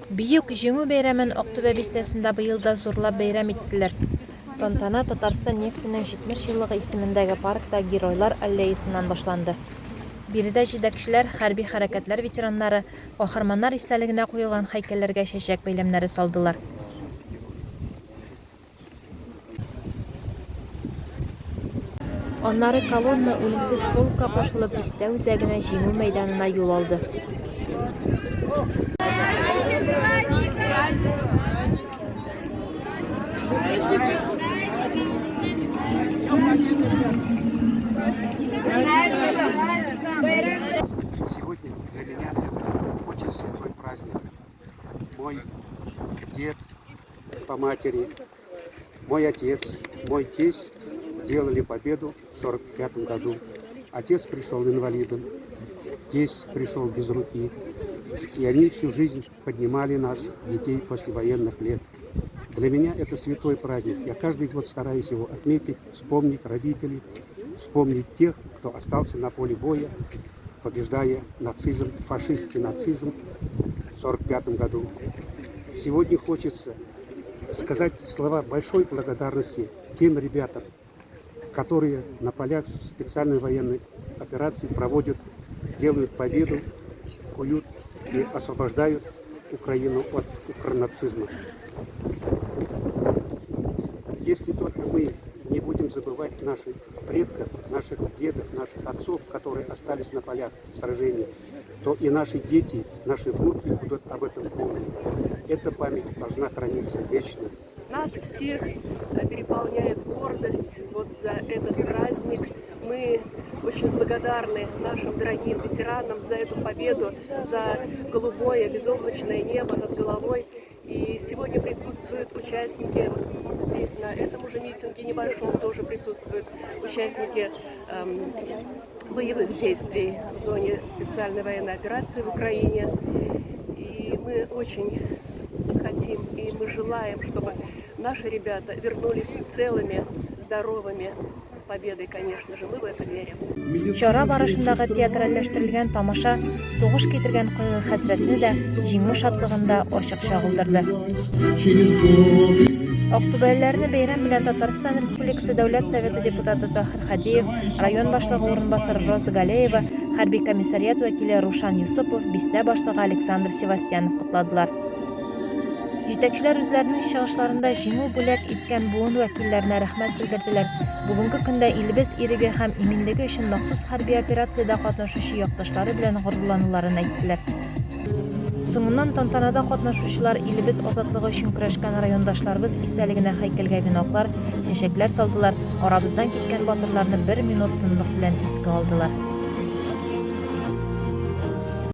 Бийик жеңүү бейрамын Октябрь бистесинде быйылда зурлап бейрам иттилер. Тантана Татарстан нефтинин 70 жылдыгы исеминдеги паркта Геройлар аллеясынан башланды. Биредә җитәкчеләр, хәрби хәрәкәтләр ветераннары, каһарманнар истәлегенә куелган һәйкәлләргә чәчәк бәйләмнәре салдылар. Аннары колонна үлемсез полкка кушылып истә үзәгенә җиңү мәйданына юл алды. Сегодня для меня это очень святой праздник. Мой дед по матери, мой отец, мой тесть делали победу в 1945 году. Отец пришел инвалидом, тесть пришел без руки. И они всю жизнь поднимали нас, детей послевоенных лет. Для меня это святой праздник. Я каждый год стараюсь его отметить, вспомнить родителей, вспомнить тех, кто остался на поле боя, побеждая нацизм, фашистский нацизм в 1945 году. Сегодня хочется сказать слова большой благодарности тем ребятам, которые на полях специальной военной операции проводят, делают победу, куют и освобождают Украину от укронацизма. Если только мы не будем забывать наших предков, наших дедов, наших отцов, которые остались на полях сражений, то и наши дети, наши внуки будут об этом помнить. Эта память должна храниться вечно. Нас всех переполняет гордость вот за этот праздник. Мы очень благодарны нашим дорогим ветеранам за эту победу, за голубое безоблачное небо над головой. И сегодня присутствуют участники, здесь на этом уже митинге небольшом тоже присутствуют участники боевых действий в зоне специальной военной операции в Украине. И мы очень хотим и мы желаем, чтобы наши ребята вернулись целыми, здоровыми, с победой, конечно же, мы в это верим. Чара барышындагы театральләштерелгән тамаша сугыш китергән кайгы хәсрәтне дә җиңү шатлыгында ачык чагылдырды. Октябрьләрне бәйрәм белән Татарстан Республикасы Дәүләт Советы депутаты Тахир Хадиев, район башлыгы орынбасары Роза Галеева, хәрби комиссариат вәкиле Рушан Юсупов, бистә башлыгы Александр Севастьянов кутладылар. Җитәкчеләр үзләренең чыгышларында җиңү бүләк иткән буын вәкилләренә рәхмәт белдерделәр. Бүгенге көндә илебез иреге һәм иминлеге өчен махсус хәрби операциядә катнашучы якташлары белән горурлануларын әйттеләр. Соңыннан тантанада катнашучылар илебез азатлыгы өчен көрәшкән райондашларыбыз истәлегенә һәйкәлгә веноклар, чәчәкләр салдылар, арабыздан киткән батырларны 1 минут тынлык белән искә алдылар.